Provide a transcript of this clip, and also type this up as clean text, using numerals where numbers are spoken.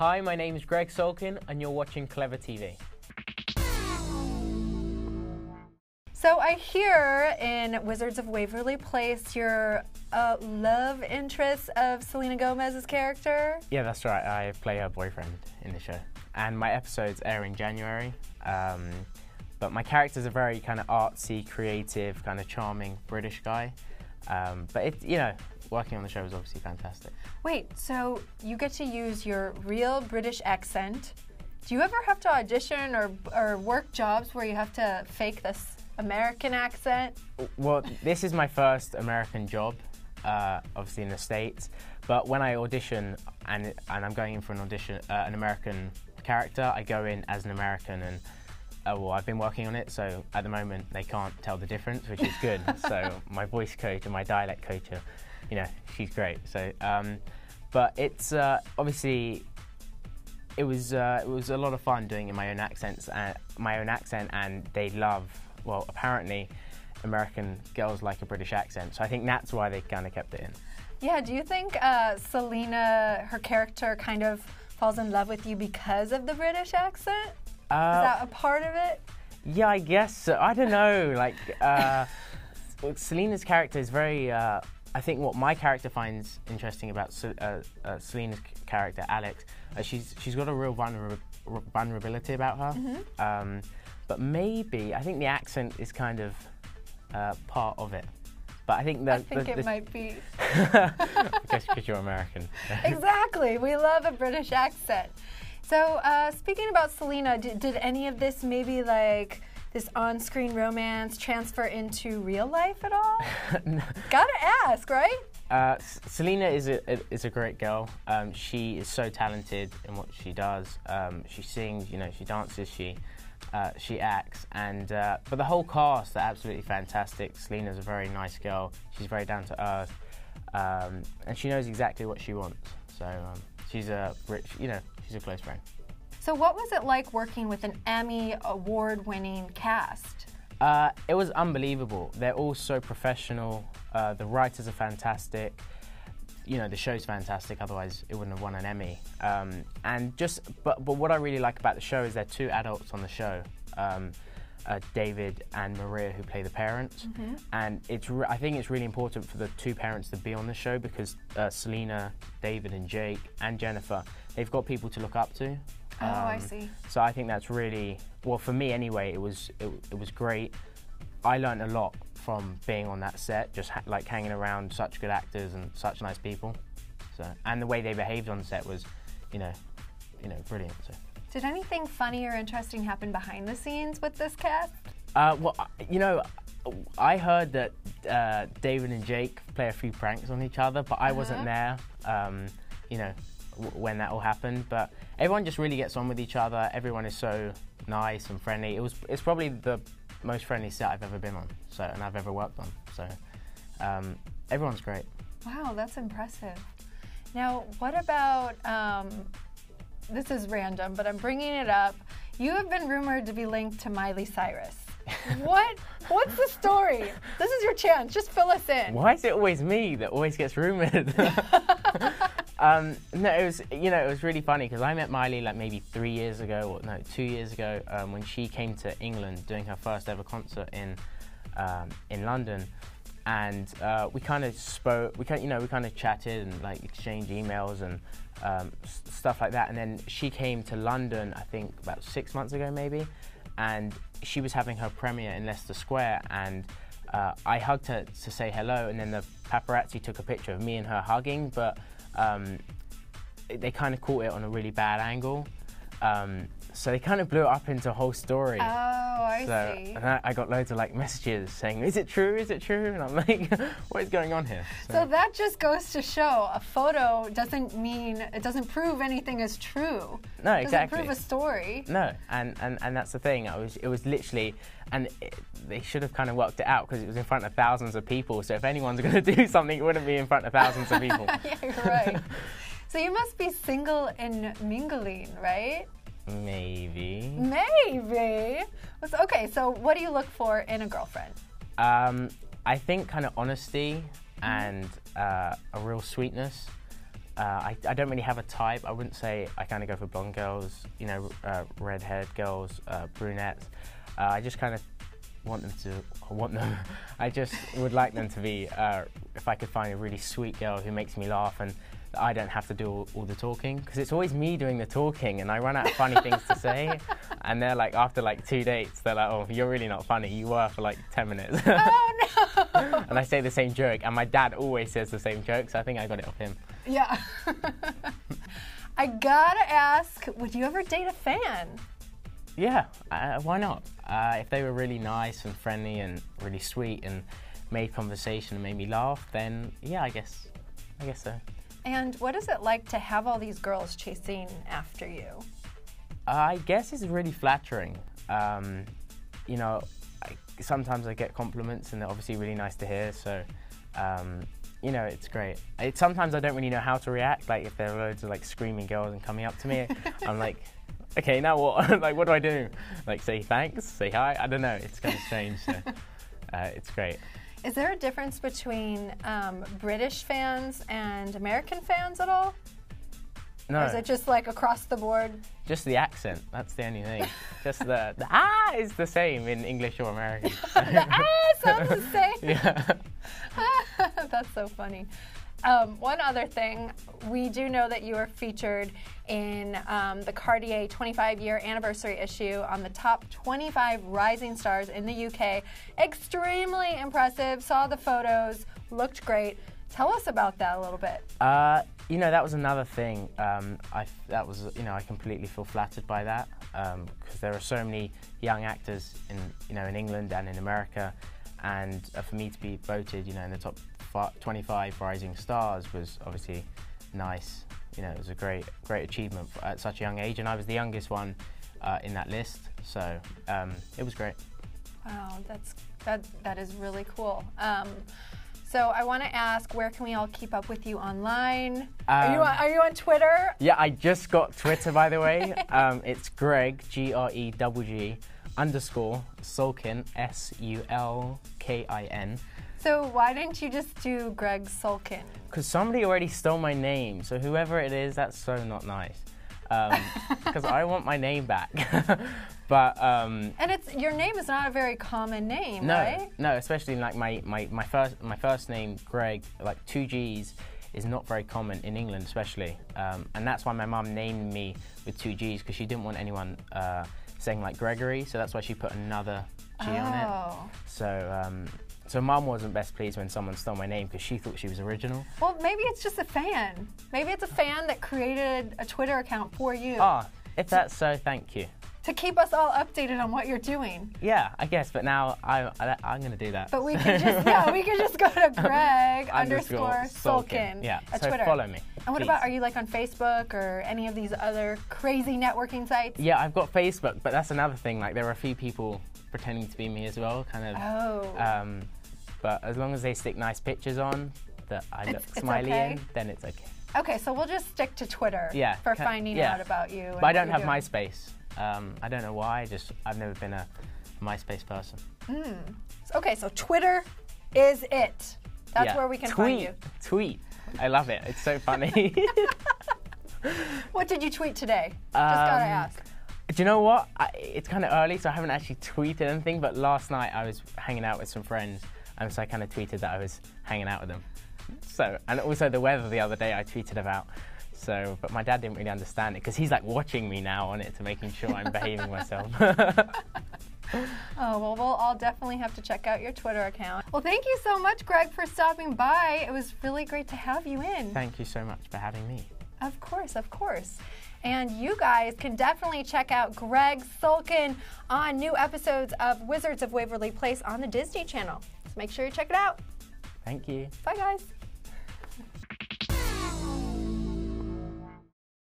Hi, my name is Gregg Sulkin, and you're watching Clever TV. So I hear in Wizards of Waverly Place you're a love interest of Selena Gomez's character? Yeah, that's right. I play her boyfriend in the show. And my episodes air in January. But my character's a very kind of artsy, creative, kind of charming British guy. But working on the show is obviously fantastic. Wait, so you get to use your real British accent. Do you ever have to audition or work jobs where you have to fake this American accent? Well, this is my first American job, obviously in the States. But when I audition and I'm going in for an audition, an American character, I go in as an American, and I've been working on it, so at the moment they can't tell the difference, which is good. So my voice coach and my dialect coach, she's great. So, but it's obviously it was a lot of fun doing it in my own accent, and they love. Well, apparently, American girls like a British accent, so I think that's why they kind of kept it in. Yeah, do you think Selena, her character, kind of falls in love with you because of the British accent? Is that a part of it? Yeah, I guess so. I don't know. Selena's character is very. I think what my character finds interesting about Selena's character, Alex, she's got a real vulnerability about her. Mm-hmm. But maybe, I think the accent is kind of part of it. But I think it might be. I guess because you're American. Exactly. We love a British accent. So speaking about Selena, did any of this maybe this on-screen romance transfer into real life at all? No. Gotta ask, right? Selena is a great girl. She is so talented in what she does. She sings, she dances, she acts, and but the whole cast are absolutely fantastic. Selena's a very nice girl. She's very down to earth, and she knows exactly what she wants. So she's a close friend. So what was it like working with an Emmy Award Winning cast? It was unbelievable. They're all so professional. The writers are fantastic. The show's fantastic, otherwise it wouldn't have won an Emmy. But what I really like about the show is there are two adults on the show, David and Maria, who play the parents. Mm-hmm. And I think it's really important for the two parents to be on the show because Selena, David and Jake and Jennifer, they've got people to look up to. I see. So I think that's really, well, for me anyway, it was great. I learned a lot from being on that set, just hanging around such good actors and such nice people. So, and the way they behaved on set was, brilliant. So. Did anything funny or interesting happen behind the scenes with this cast? Well, I heard that David and Jake play a few pranks on each other, but I wasn't there, when that all happened. But everyone just really gets on with each other. Everyone is so nice and friendly. It's probably the most friendly set I've ever been on, and I've ever worked on. So everyone's great. Wow, that's impressive. Now, what about, this is random, but I'm bringing it up. You have been rumored to be linked to Miley Cyrus. What's the story? This is your chance. Just fill us in. Why is it always me that always gets rumored? No, it was really funny because I met Miley maybe 2 years ago, when she came to England doing her first ever concert in London, and we kind of spoke. We kind of chatted and exchanged emails and stuff like that. And then she came to London, I think about 6 months ago maybe, and she was having her premiere in Leicester Square, and I hugged her to say hello, and then the paparazzi took a picture of me and her hugging, but they kind of caught it on a really bad angle. So they kind of blew it up into a whole story. Oh, I see. And I got loads of messages saying, "Is it true? Is it true?" And I'm like, "What is going on here?" So that just goes to show a photo doesn't prove anything is true. No, exactly. Doesn't prove a story. No, and that's the thing. It was literally, they should have kind of worked it out because it was in front of thousands of people. So if anyone's going to do something, it wouldn't be in front of thousands of people. Yeah, you're right. So you must be single and mingling, right? Maybe. Okay, so what do you look for in a girlfriend? I think kind of honesty and a real sweetness. I don't really have a type. I wouldn't say I kind of go for blonde girls, you know, red-haired girls, brunettes. I just kind of want them. I just would like them to be, if I could find a really sweet girl who makes me laugh and I don't have to do all the talking, because it's always me doing the talking and I run out of funny things to say, and they're like, after like 2 dates, they're like, oh, you're really not funny, you were for like 10 minutes. Oh no! And I say the same joke, and my dad always says the same joke, so I think I got it off him. Yeah. I gotta ask, would you ever date a fan? Yeah, why not? If they were really nice and friendly and really sweet and made conversation and made me laugh, then yeah, I guess so. And what is it like to have all these girls chasing after you? I guess it's really flattering. You know, sometimes I get compliments and they're obviously really nice to hear, so you know, it's great. Sometimes I don't really know how to react, like if there are loads of like screaming girls and coming up to me, I'm like, okay, now what? Like, what do I do? Like, say thanks, say hi? I don't know, it's kind of strange, so it's great. Is there a difference between British fans and American fans at all? No. Or is it just like across the board? Just the accent, that's the only thing. Just the is the same in English or American. The sounds the same? Yeah. That's so funny. One other thing, we do know that you were featured in the Cartier 25-year anniversary issue on the top 25 rising stars in the UK. Extremely impressive, saw the photos, looked great. Tell us about that a little bit. You know, that was another thing. I completely feel flattered by that, because there are so many young actors in England and in America, and for me to be voted, in the top 25 rising stars was obviously nice. It was a great achievement at such a young age, and I was the youngest one in that list, so it was great. Wow, that is really cool. So I want to ask, where can we all keep up with you online? Are you on Twitter? Yeah, I just got Twitter, by the way. It's Gregg, Gregg _ Sulkin, Sulkin. So why didn't you just do Gregg Sulkin? Because somebody already stole my name, so whoever it is, that's so not nice. Because I want my name back. But and your name is not a very common name, no, right? No, especially like my first name, Greg, like 2 G's, is not very common in England, especially. And that's why my mum named me with 2 G's, because she didn't want anyone saying like Gregory, so that's why she put another G on it. So Mum wasn't best pleased when someone stole my name, because she thought she was original. Well, maybe it's just a fan. Maybe it's a fan that created a Twitter account for you. If that's so, thank you. To keep us all updated on what you're doing. Yeah, I guess, but now I'm going to do that. But we can just go to Gregg _ Sulkin yeah, at so Twitter. Follow me. And what about, are you like on Facebook or any of these other crazy networking sites? Yeah, I've got Facebook, but that's another thing. Like, there are a few people pretending to be me as well, kind of. But as long as they stick nice pictures on that I look smiley in, then it's okay. Okay, so we'll just stick to Twitter for finding out about you. But I don't have MySpace. I don't know why. I've never been a MySpace person. Okay, so Twitter is it. That's where we can find you. Tweet. I love it. It's so funny. What did you tweet today? Just gotta ask. Do you know what? It's kind of early, so I haven't actually tweeted anything. But last night I was hanging out with some friends, and so I kind of tweeted that I was hanging out with them. So, and also the weather the other day I tweeted about. So, but my dad didn't really understand it, because he's like watching me now on it to making sure I'm behaving myself. Oh, well, we'll all definitely have to check out your Twitter account. Well, thank you so much, Gregg, for stopping by. It was really great to have you in. Thank you so much for having me. Of course, of course. And you guys can definitely check out Gregg Sulkin on new episodes of Wizards of Waverly Place on the Disney Channel. So make sure you check it out. Thank you. Bye, guys.